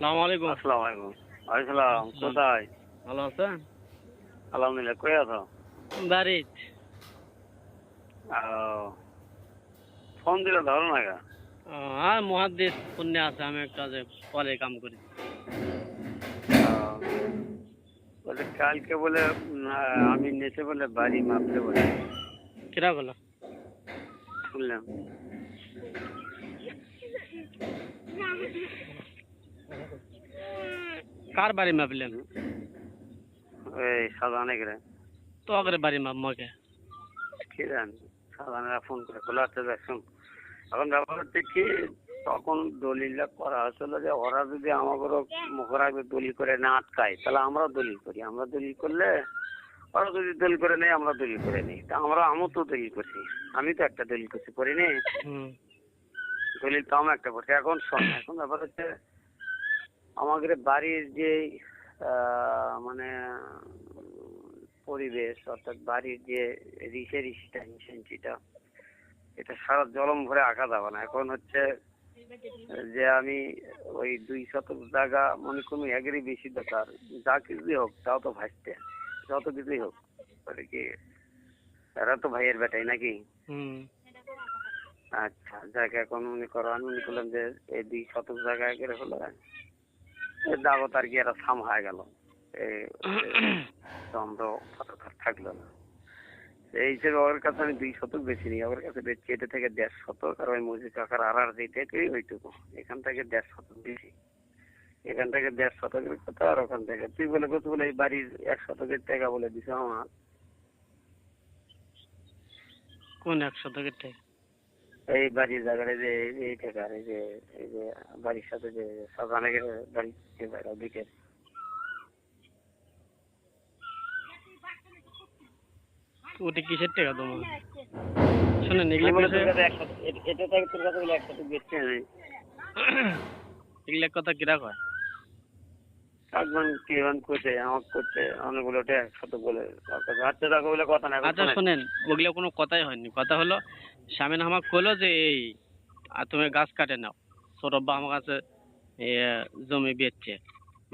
আসসালামু আলাইকুম। আসসালামু আলাইকুম। আসসালাম, কোথায়? ভালো আছেন? আলহামদুলিল্লাহ, কই আছো? বাড়িত। ফোন দিলে ধরো না গা। আর মহাদেশ পুণ্যে আছে, আমি একটা যে কলে কাম করি। বলে কালকে বলে আমি নেচে বলে বাড়ি মাপতে বলে কিরা বলো? শুনলাম। কার বাড়ি মাপলেন? ওই সাজানে গেলে তো আগের বাড়ি মাপ মকে কি জানি, সাজানেরা ফোন করে বলে আচ্ছা দেখুন। এখন ব্যাপার হচ্ছে কি, তখন দলিলটা করা হয়েছিল যে ওরা যদি আমাকে মুখের আগে দলিল করে না আটকায় তাহলে আমরাও দলিল করি। আমরা দলিল করলে ওরা যদি দলিল করে নেই, আমরা দলিল করে নিই। তা আমিও তো দলিল করছি, আমি তো একটা দলিল করছি, করিনি? দলিল তো আমার একটা করছি। এখন শোন, এখন ব্যাপার হচ্ছে আমাদের বাড়ির যে মানে পরিবেশ, অর্থাৎ বাড়ির যে রিসেন্সিটা, এটা সারা জলম ভরে আঁকা যাবে না। এখন হচ্ছে যে আমি ওই 2 শতক জায়গা মনে কোনো একেরই বেশি দরকার, যা কিছুই হোক তাও তো ভাসতে, যত কিছুই হোক মানে কি এরা তো ভাইয়ের বেটাই নাকি। আচ্ছা জায়গা এখন মনে করো, আমি মনে করলাম যে এই 2 শতক জায়গা একের হলো দাগত আর কি এরা থাম হয়ে গেল, দ্বন্দ্ব থাকলো না। এই হিসেবে ওর কাছে আমি 2 শতক বেশি নিই, ওর কাছে বেশি এটা থেকে 1.5 শতক, আর ওই মসজিদ কাকার আর যেটাই ওইটুকু, এখান থেকে 1.5 শতক বেশি। এখান থেকে 1.5 শতকের কথা, আর ওখান থেকে তুই বলে কত বলে এই বাড়ির 1 শতকের টাকা বলে দিছ আমার। কোন 1 শতকের টাকা? এই বাড়ির জায়গাটা যে এই টাকা, এই যে বাড়ির সাথে যে সাজানে বাড়ি যে জায়গা দিকে ওটা কিসের টাকা তোমার? শুনেন, এগুলো এগুলো কথা কিরা কয়? আচ্ছা শোনেন, ওগুলো কোনো কথাই হয়নি। কথা হলো স্বামীন আমাকে কইলো যে এই তুমি গাছ কাটে নাও। সৌরভ্বা আমার কাছে জমি বেচছে,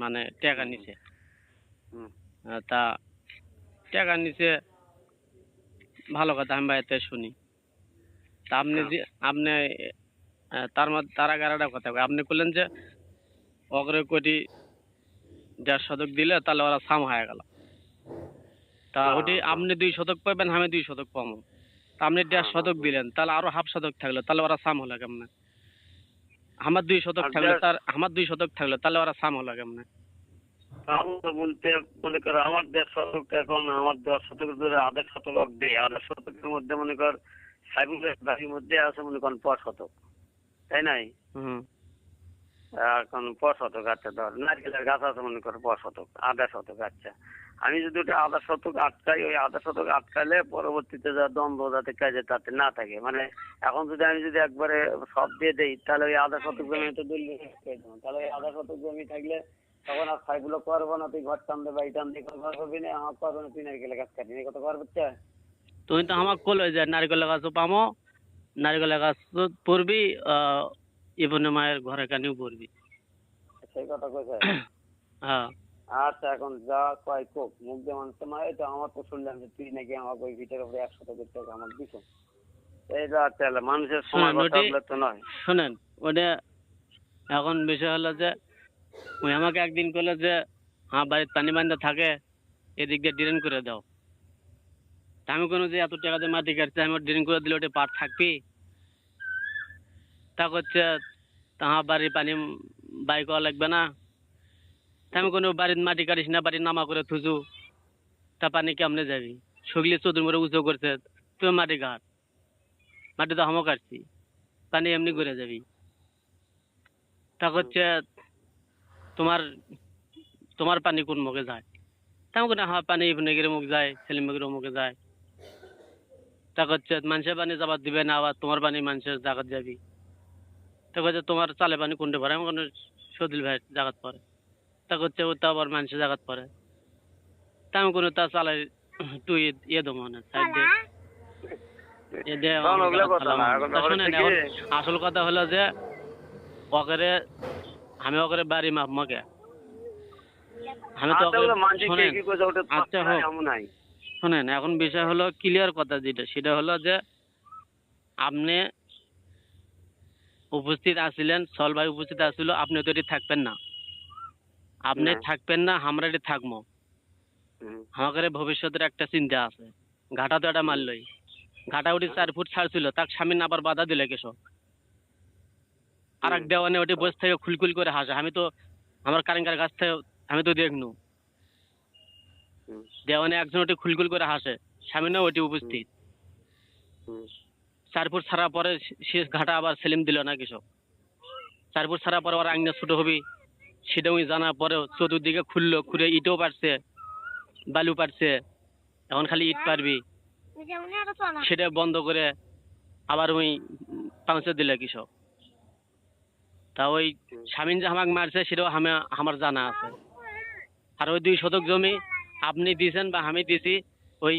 মানে টাকা নিছে। তা টাকা নিছে, ভালো কথা, আমি বাড়িতে শুনি। তা আপনি যে আপনি তার আগে একটা কথা কয়, আপনি করলেন যে অগ্রে কোটি 1.5 শতক দিলে তাহলে ওরা সাম হয়ে গেল। তা ওটি আপনি 2 শতক পাবেন, আমি 2 শতক পাবো। তা আপনি 1.5 শতক দিলেন, তাহলে আরো হাফ শতক থাকলো, তাহলে ওরা সাম হলো কেমনে? আমার 2 শতক থাকলো, তাহলে ওরা সাম হলো কেমনে? বলতে মনে কর আমার 1.5 শতক, এখন আমার 10 শতক ধরে 1.5 শতক দেয়। 1.5 শতকের মধ্যে মনে কর সাইবুলের বাড়ির মধ্যে আছে মনে করেন 5 শতক, তাই নাই? এখন 5 শতক, আচ্ছা ধর নারকেলের গাছ আছে মনে কর 5 শতক, 1.5 শতক। আচ্ছা আমি যদি ওটা 1.5 শতক আটকাই, ওই 1.5 শতক আটকালে পরবর্তীতে যা দ্বন্দ্ব যাতে কাজে তাতে না থাকে, মানে এখন যদি আমি একবারে সব দিয়ে দেই তাহলে ওই 1.5 শতক জমি তো দলিল তাহলে ওই 1.5 শতক জমি থাকলে তখন আর সাইগুলো করবো না, তুই ঘর টান দে বাড়ি টান দিয়ে ঘর করবি না, আমার করবো না, তুই নারকেলের গাছ কাটবি না, কত ঘর হচ্ছে। তুমি তো আমাকে কইলো যে নারকেলের গাছও পামো, নারকেলের গাছ পড়বি, ইবনে মায়ের ঘরে কানিও পড়বি, সেই কথা কইছে। হ্যাঁ আচ্ছা এখন যা কয় কোক, মুখ দিয়ে মানতে মারে তো। আমার তো শুনলাম যে তুই নাকি আমাকে ওই ভিটের উপরে 100 টাকা আমার দিছ। এইটা তাহলে মানুষের সময় কথা তো নয়। শোনেন, ওটা এখন বিষয় হলো যে ওই আমাকে একদিন কইলো যে হ্যাঁ বাড়ির পানি বান্ধা থাকে, এদিক দিয়ে ড্রেন করে দাও। তা আমি কোনো যে এত টাকা দিয়ে মাটি কাটছে, আমি ড্রেন করে দিলে ওটা পাট থাকবি? তা করছে তাহা বাড়ির পানি বাই করা লাগবে না। আমি কোনো বাড়ির মাটি কাটিস না, বাড়ির নামা করে থুজু, তা পানি কেমনে যাবি? সগলি চতুর মরে উঁচু করছে, তুই মাটি কাট, মাটি তো হামও কাটছি, পানি এমনি করে যাবি। তা করছে তোমার পানি কোন মুখে যায়? তা কোনো হ্যাঁ পানি ইবনেগির মুখ যায়, সেলিমগির মুখে যায়। তা করছে মানুষের পানি যাবার দিবে না, আবার তোমার পানি মানুষের জাগাত যাবি। তা করছে তোমার চালে পানি কোনটা পড়ে? আমি কোনো সদিল ভাই জাগাত পড়ে। তা করছে ও তো আবার মানুষের জাগাত পড়ে। তা আমি কোনো তা চালে তুই দেবো না সাইড দিয়ে। শোনেন, এখন আসল কথা হলো যে ওকে আমি ওকে বাড়ি মাপমাকে আমি তো আচ্ছা, ওগুলো মানছি শোনেন কি করছে ওটা আচ্ছা হোক এমন নাই। শোনেন এখন বিষয় হলো ক্লিয়ার কথা যেটা সেটা হলো যে আপনি উপস্থিত আছিলেন সল ভাই উপস্থিত আসছিল আপনি তো এটি থাকবেন না আপনি না। থাকবেন না আমরা এটি থাকবো হুম, আমাদের ভবিষ্যতের একটা চিন্তা আছে ঘাটা তো এটা মারলই ঘাটা উঠি 4 ফুট ছাড়ছিল তাক স্বামীন আবার বাধা দিলে কেসব আর এক দেওয়ানে ওটি বসে থেকে খুলখুল করে হাসে আমি তো আমার কারেঙ্গার কাছ থেকে আমি তো দেখনু হুম, দেওয়ানে একজন ওটি খুলখুল করে হাসে স্বামীনও ওটি উপস্থিত হুম, 4 ফুট ছাড়া পরে শেষ ঘাটা আবার সেলিম দিল না কৃষক 4 ফুট ছাড়া পরে ওর আঙনা ছোট হবি সেটাও জানার পরেও চতুর্দিকে খুললো খুঁড়ে ইটও পারছে বালু পারছে এখন খালি ইট পারবি সেটা বন্ধ করে আবার ওই পাঁচে দিলে কৃষক তা ওই স্বামীন যে আমাকে মারছে সেটাও আমার জানা আছে আর ওই 2 শতক জমি আপনি দিয়েছেন বা আমি দিছি ওই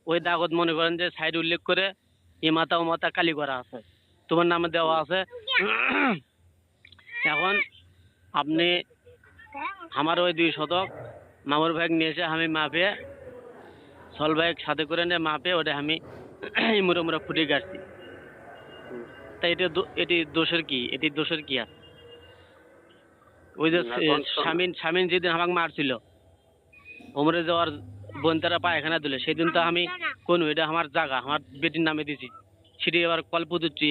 ওই দাগত মনে করেন যে সাইড উল্লেখ করে এ মাথা ও মাথা কালি করা আছে তোমার নামে দেওয়া আছে এখন আপনি আমার ওই 2 শতক মামুর ভাই নিয়েছে আমি মাপে সল ভাই সাথে করে নিয়ে মাপে ওটা আমি মুড়ে মুড়ে ফুটে গাড়ছি হুম। তাই এটি দোষের কি এটি দোষের কি আছে ওই যে এখন শোন। স্বামীন যেদিন আমাকে মারছিল ওমরে যাওয়ার বোনতারা পায়খানা দিলে সেদিন তো আমি কোন এটা আমার জায়গা আমার বেটির নামে দিছি সেটি এবার কল্প দিচ্ছি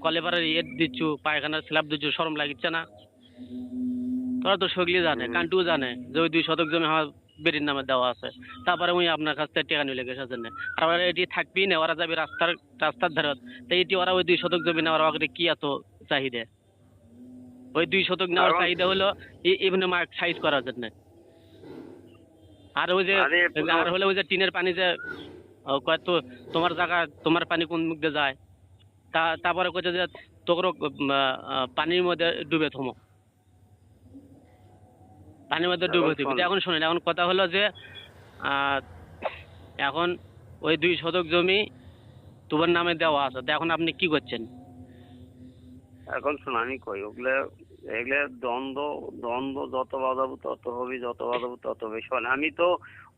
কলেবারের ইয়ে দিচ্ছু পায়খানার স্ল্যাব দিচ্ছু শরম লাগিচ্ছে না তোরা তো সগলি জানে কান্টু জানে যে ওই 2 শতক জমি আমার বেটির নামে দেওয়া আছে তারপরে উনি আপনার কাছ থেকে টাকা নিলে গেছে জন্য আর ওরা এটি থাকবি না ওরা যাবে রাস্তার ধারে তাই এটি ওরা ওই 2 শতক জমি নেওয়ার আগে কি এত চাহিদা ওই 2 শতক নেওয়ার চাহিদা হলো ইবনে মার্ক সাইজ করার জন্য আর ওই যে আর হলে ওই যে টিনের পানি যে কয় তো তোমার জায়গা তোমার পানি কোন মুখ দিয়ে যায় তারপরে কইছে যে তোর পানির মধ্যে ডুবে থমো পানির মধ্যে ডুবে দিবি এখন শোনেন এখন কথা হলো যে এখন ওই 2 শতক জমি তোমার নামে দেওয়া আছে তো এখন আপনি কি করছেন এখন শোন আমি কই এগুলো দ্বন্দ্ব যত বাজাবো তত হবে, যত বাজাবো তত হবে। শোন আমি তো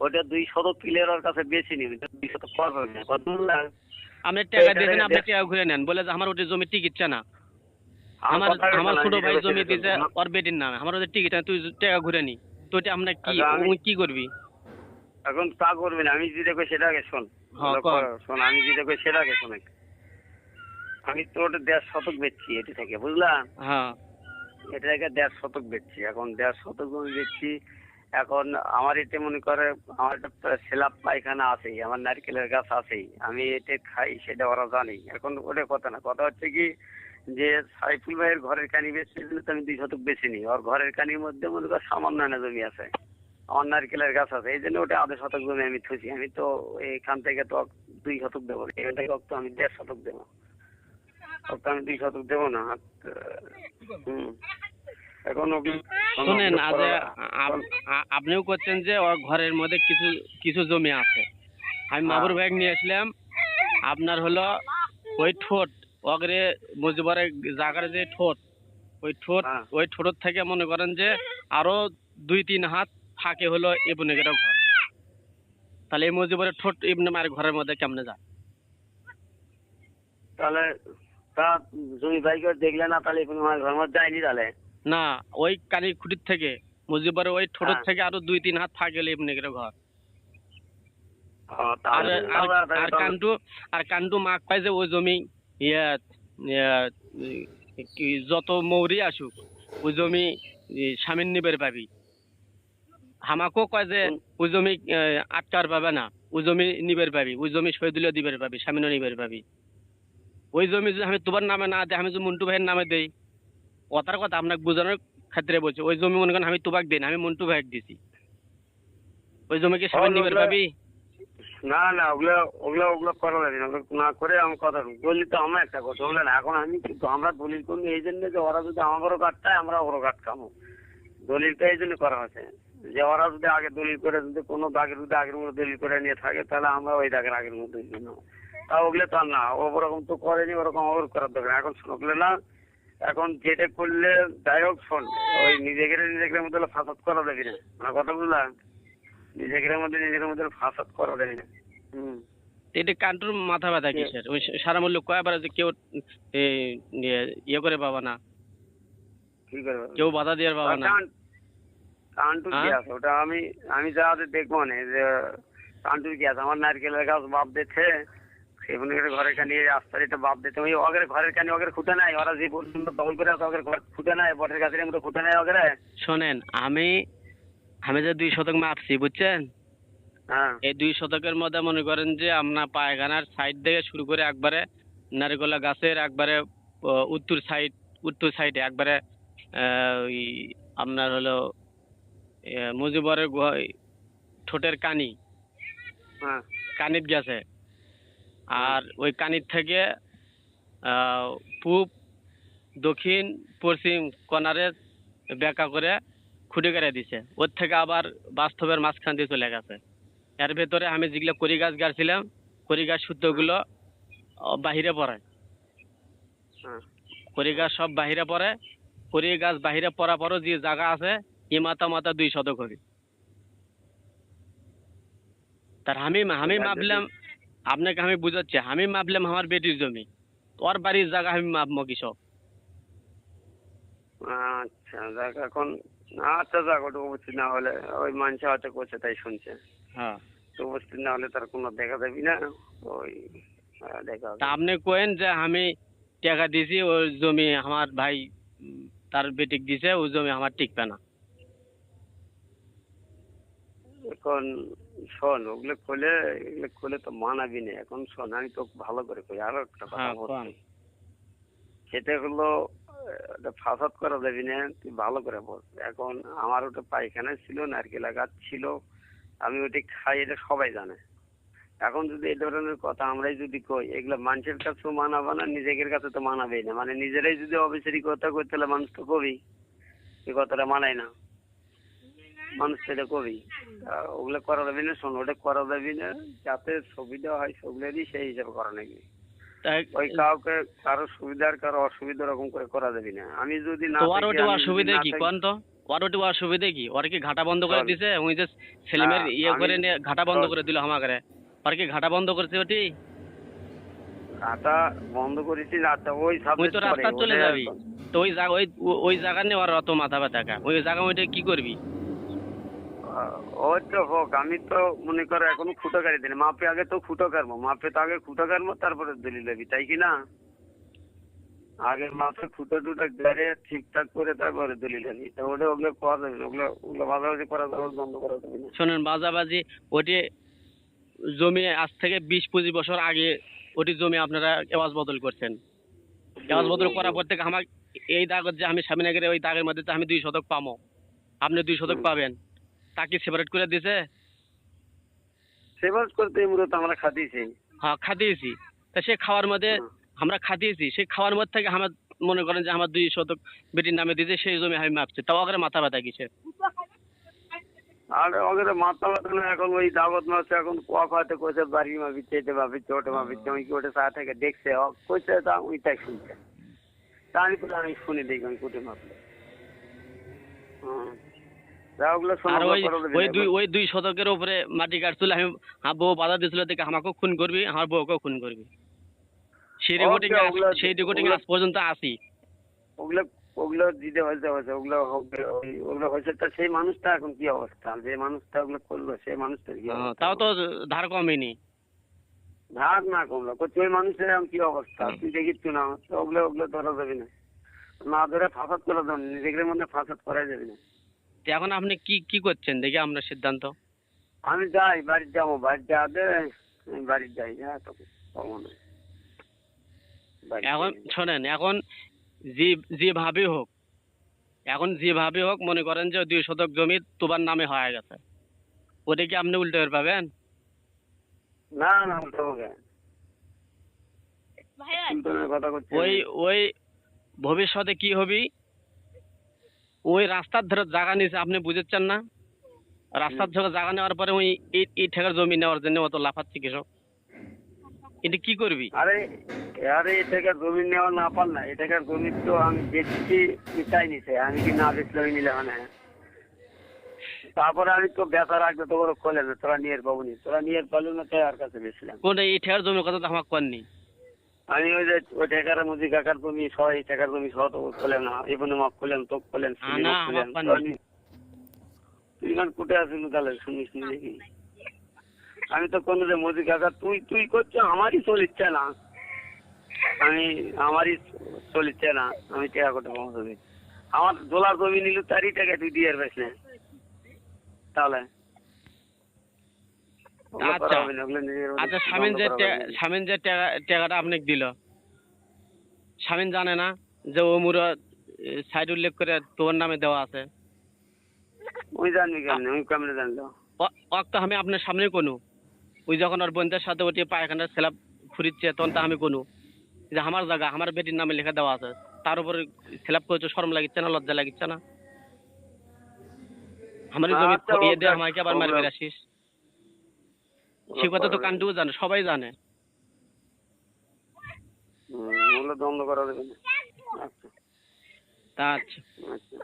ওটা 2 শতক প্লেয়ারের কাছে বেশি নিবি, 2 শতক করবো না কত বললাম। আপনি টাকা দিয়েছেন আপনি টাকা ঘুরে নেন বলে যে আমার ওটি জমি টিকিচ্ছে না আমার ছোট ভাই জমি দিয়েছে ওর বেটির নামে আমার ওদের টিকিট তুই টাকা ঘুরে নি তো ওটা আমরা কি করবি এখন তা করবি না, আমি যেটা কই সেটা আগে শোন। শোন আমি যেটা কই সেটা আগে শোন। আমি তো ওটা 1.5 শতক বেচছি এটি থেকে, বুঝলাম। হ্যাঁ এটা থেকে 1.5 শতক বেচছি, এখন 1.5 শতক জমি বেচছি। এখন আমার এতে মনে করে আমার একটা স্ল্যাব পায়খানা আছেই, আমার নারকেলের গাছ আছেই, আমি এতে খাই সেটা ওরা জানি। এখন ওটা কথা না, কথা হচ্ছে কি যে সাইফুল ভাইয়ের ঘরের কানি বেচছে তো আমি 2 শতক বেশি নিই। ওর ঘরের কানির মধ্যে মনে কর সামান্য না জমি আছে, আমার নারকেলের গাছ আছে, এই জন্য ওটা 1.5 শতক জমি আমি থুছি। আমি তো এখান থেকে তো 2 শতক দেবো, এখান থেকে তো আমি 1.5 শতক দেবো, আমি 2 শতক দেবো না। এখন শুনেন আজ আপনিও করছেন যে ওর ঘরের মধ্যে কিছু কিছু জমি আছে, আমি মাবুর ভাই নিয়ে আসলাম আপনার হলো ওই ঠোঁট অগরে মুজিবরের জায়গার যে ঠোঁট ওই ঠোঁট থেকে মনে করেন যে আরো 2-3 হাত ফাঁকে হলো ইবনেগের ঘর, তাহলে এই মুজিবরের ঠোঁট ইবনে মায়ের ঘরের মধ্যে কেমনে যায়? তাহলে তা জমি ভাইকে দেখলে না, তাহলে ইবনে মায়ের ঘরের মধ্যে যায়নি তাহলে না, ওই কানির খুঁটির থেকে মুজিবরের ওই ঠোঁট থেকে আরো 2-3 হাত ফাঁকে হলো ইবনেগের ঘর। আর কান্টু মাক পাই যে ওই জমি যত মৌরি আসুক ওই জমি স্বামীর নিবের পাবি, আমাকেও কয় যে ওই জমি আটকার পাবে না, ওই জমি নিবের পাবি, ওই জমি শহীদুল্লাহ দিবের পাবি, স্বামীনও নিবের পাবি। ওই জমি যদি আমি তোমার নামে না দিই, আমি যদি মন্টু ভাইয়ের নামে দেই, কথার কথা আপনাকে বোঝানোর ক্ষেত্রে বলছি, ওই জমি মনে করেন আমি তোবাক দিই না, আমি মন্টু ভাইকে দিছি, ওই জমি কি স্বামীর নিবের পাবি? না না, ওগুলো করা লাগে না, না করে আমি কথা বলি তো আমার একটা কথা বলে না। এখন আমি কিন্তু আমরা দলিল করি এই জন্য যে ওরা যদি আমাদেরও কাটটায় আমরা ওরও কাট খামো, দলিলটা এই জন্য করা হয়েছে যে ওরা যদি আগে দলিল করে যদি কোনো দাগের যদি আগের মধ্যে দলিল করে নিয়ে থাকে তাহলে আমরা ওই দাগের আগের মধ্যে নেবো। তা ওগুলো তো আর না, ওরকম তো করেনি, ওরকম ওর করার দরকার। এখন ওগুলো না এখন যেটা করলে যাই হোক শোন, ওই নিজেকে মধ্যে ফাসাদ করা যাবি না, আমার কথা বুঝলাম, নিজেদের মধ্যে ফাসাদ করা যাবি না। হুম। এটা কান্টুর মাথা ব্যথা কিসের? ওই সারা মূল্য কয়বার যে কেউ এ, ইয়ে করে পাবা না, কি করে কেউ বাধা দিয়ে পাবা না। কান্টুর কি হ্যাঁ? আছে ওটা? আমি আমি যা দেখবো না যে কান্টুর কি আছে। আমার নারকেলের গাছ বাপ দিচ্ছে, সেগুলো ঘরের কানি রাস্তাটা বাপ দিতে ওই ওদের ঘরের কানি ওদের খুঁটে নাই, ওরা যে পর্যন্ত দখল করে আছে ওদের ঘর খুঁটে নাই, বটের গাছের মতো খুঁটে নাই ওদের। শোনেন, আমি আমি যে 2 শতক মাপছি বুঝছেন, হ্যাঁ এই 2 শতকের মধ্যে মনে করেন যে আপনার পায়খানার সাইড থেকে শুরু করে একবারে নারকেলা গাছের একবারে উত্তর সাইডে একবারে ওই আপনার হলো মুজিবরের ঠোঁটের কানি, হ্যাঁ কানিত গেছে। আর ওই কানির থেকে পূব দক্ষিণ পশ্চিম কর্নারে বেঁকা করে খুঁটে কেটে দিছে, ওর থেকে আবার বাস্তবের মাঝখান দিয়ে চলে গেছে। এর ভেতরে আমি যেগুলো কড়ি গাছ গাড়ছিলাম, কড়ি গাছ সূত্রগুলো বাহিরে পড়ে, হ্যাঁ। কড়ি গাছ সব বাহিরে পড়ে। কড়ি গাছ বাহিরে পড়া পরও যে জায়গা আছে ই মাথা মাথা 2 শতক হবে। তার আমি মাপলাম, আপনাকে আমি বুঝাচ্ছি, আমি মাপলাম আমার বেটির জমি, ওর বাড়ির জায়গা আমি মাপবো কৃষক। আচ্ছা যাক এখন, আচ্ছা যাক, ওটা উপস্থিত না হলে ওই মানুষ হয়তো করছে তাই শুনছে, হ্যাঁ, তো উপস্থিত না হলে তার কোনো দেখা যাবি না, ওই দেখা হবে। তা আপনি কোয়েন যে আমি টাকা দিছি ওই জমি আমার ভাই তার বেটিক দিছে, ওই জমি আমার টিকবে না। এখন শোন, এগুলো খুলে তো মানাবি না। এখন শোন, আমি তো ভালো করে কই, আরো একটা কথা হ্যাঁ, বলছি, সেটা হলো ওটা ফাসাদ করা যাবি না, তুই ভালো করে বল। এখন আমার ওটা পায়খানা ছিল, নারকেলা গাছ ছিল, আমি ওটা খাই, এটা সবাই জানে। এখন যদি এই ধরনের কথা আমরাই যদি কই, এগুলো মানুষের কাছেও মানাবো না, নিজেদের কাছে তো মানাবেই না। মানে নিজেরাই যদি অবিচারী কথা কই, তাহলে মানুষ তো কবি এই কথাটা মানায় না, মানুষ তো এটা কবি। ওগুলো করা যাবে না, শোন, ওটা করা যাবে না, যাতে সুবিধা হয় সেগুলোরই সেই হিসাবে করা নাকি। তাই ওই কাউকে কারো সুবিধার কারো অসুবিধা রকম করে করা যাবে না। আমি যদি না তো ওর থাকি, ওটি আমি যদি অসুবিধা না কি থাকি, কোন তো? ওর ওটি অসুবিধা কি? ওর কি ঘাটা বন্ধ করে শোন, দিছে? ওই যে সেলিমের ইয়ে আমি করে নিয়ে ঘাটা বন্ধ শোন, করে দিল আমাকে। ওর কি ঘাটা বন্ধ করছে ওটি? খাতা বন্ধ করেছি। আচ্ছা ওই ওই সাবজেক্ট তো পরে রাস্তা চলে ওটা যাবি, তো ওই জায়গা ওই জায়গা নিয়ে ওর অত মাথা ব্যথা কা? ওই জায়গা ওইটা কি করবি? ওই তো হোক, আমি তো মনে করো এখনো খুঁটো গাড়ি দিই, মাপে আগে তো খুঁটো কাটবো, মাপে তো আগে খুঁটো কাটবো, তারপরে দলিল দেবি, তাই কি না? আগে মাপে খুঁটো টুটো গাড়ে ঠিকঠাক করে তারপরে দলিল দেবি। তা ওটা ওগুলো করা যাবে না, ওগুলো ভাজাভাজি করা যাবে, বন্ধ করা যাবে না। শোনেন, বাজাবাজি ওটি জমি আজ থেকে 20-25 বছর আগে ওটি জমি আপনারা এওয়াজ বদল করছেন। এওয়াজ বদল করার পর থেকে আমার এই দাগত যে আমি স্বামীনগরের ওই দাগের মধ্যে তো আমি 2 শতক পাবো, আপনি 2 শতক পাবেন, তাকে সেপারেট করে দিছে। সেবাজ করতে মূলত আমরা খাদিয়েছি। হ্যাঁ, খাদিয়েছি। তা সে খাওয়ার মধ্যে আমরা খাদিয়েছি, সেই খাওয়ার মধ্যে থেকে আমার মনে করেন যে আমার 2 শতক বেটির নামে দিয়েছে, সেই জমি আমি মাপছি, তাও আগে মাথা ব্যথা কিসের? আর ওদের মাথা ব্যথা না, এখন ওই দাবত মাছ এখন কোয়াফাতে কইছে বাড়ি মাপিচ্ছে, এটা মাপিচ্ছে, ওটা মাপিচ্ছে, ওই কি ওটা চা থেকে দেখছে কইছে, তা ওইটাই শুনছে। তা আমি শুনি দেখি আমি কুটে মাপলে। যা ওগুলো আর শোনা ওই করা যাবে ওই না। দুই ওই 2 শতকের উপরে মাটি কাটছিল, আমি আমার বউ বাধা দিয়েছিল দেখে আমাকেও খুন করবি, আমার বউকেও খুন করবি। সেই রেকর্ডিং সেই রেকর্ডিং আজ পর্যন্ত আসি। ওগুলো ওগুলো দিতে হয়েছে হয়েছে, ওগুলো হবে, ওগুলো হয়েছে। তা সেই মানুষটা এখন কি অবস্থা, যে মানুষটা ওগুলো করলো সেই মানুষটার কি অবস্থা? তাও তো ধার কমেনি। ধার না কমলো, ওই মানুষের এখন কি অবস্থা তুই দেখিস না? তো ওগুলো ওগুলো ধরা যাবে না, না ধরে ফাঁসাদ করা যাবে না, নিজেদের মধ্যে ফাঁসাদ করা যাবে না। তো এখন আপনি কি কি করছেন দেখি আমরা সিদ্ধান্ত। আমি যাই, বাড়ির যাবো, বাড়ির যাবে, আমি বাড়ির যাই, হ্যাঁ তো কমন এখন শোনেন, এখন যেভাবে হোক, এখন যেভাবে হোক মনে করেন যে 2 শতক জমি তোমার নামে হয়ে গেছে, ওটা কি আপনি উল্টে বের পাবেন? না না উল্টো হবে, উল্টোনের কথা করছি। ওই ওই ভবিষ্যতে কি হবি, ওই রাস্তার ধারে জায়গা নিয়েছে, আপনি বুঝেছেন না? রাস্তার ধারে জায়গা নেওয়ার পরে ওই এই ঠেকার জমি নেওয়ার জন্য অত লাফাচ্ছে কৃষক। এটা কি করবি? আরে আরে এটাকে জমি নেওয়া না পার না, এটাকে জমি তো আমি বেচছি, চাই নিছে, আমি কি না বেচলে আমি নিলে মানে। তারপরে আমি তো বেচা রাখবে তো বড় খোলে না, তোরা নিয়ে পাবো নি, তোরা নিয়ে পারলো না, তাই আর কাছে বেচলাম। কোনটা এই ঠেয়ার জমির কথা তো আমাকে করনি। আমি ওই যে ওই টাকার মধ্যে কাকার জমি সহ, এই টাকার জমি সহ তো খোলেন না, এখানে মাপ খোলেন, তো খোলেন, না খোলেন। আমার পাননি। তুই এখন কোথায় আসিল তাহলে শুনিস নি দেখি? আমি তো কোনো যে মজি কাকা তুই তুই করছো, আমারই চলিচ্ছে না, আমারই চলিচ্ছে না, আমি টাকা করতে পৌঁছবি। আমার ডলার জমি নিল তারই টাকা তুই দিয়ে পারিস না, তাহলে ওগুলো করা আচ্ছা হবে না, ওগুলো নিজের মধ্যে আচ্ছা, দ্বন্দ্ব করা হবে না। স্বামীন যে টাকাটা আপনাকে দিল, স্বামীন জানে না যে ও মুরা সাইড উল্লেখ করে তোর নামে দেওয়া আছে? ওই জানবি কেমনে, ওই কেমনে জানলো? অক তো আমি আপনার সামনে কোনো, ওই যখন ওর বোনদের সাথে ওটি পায়খানার স্ল্যাব ফুরিচ্ছে তখন তো আমি কোনো যে আমার জায়গা আমার বেটির নামে লেখা দেওয়া আছে, তার উপরে স্ল্যাব করছে, শরম লাগিচ্ছে না, লজ্জা লাগিচ্ছে না? আমার জমি আচ্ছা, খবিয়ে দিয়ে ওকে, আমাকে আবার মারবে ওগুলো- আসিস? সে কথা তো কান্টুও জানে, সবাই জানে। ওগুলো দ্বন্দ্ব করা যাবে না। আচ্ছা তা আচ্ছা। আচ্ছা।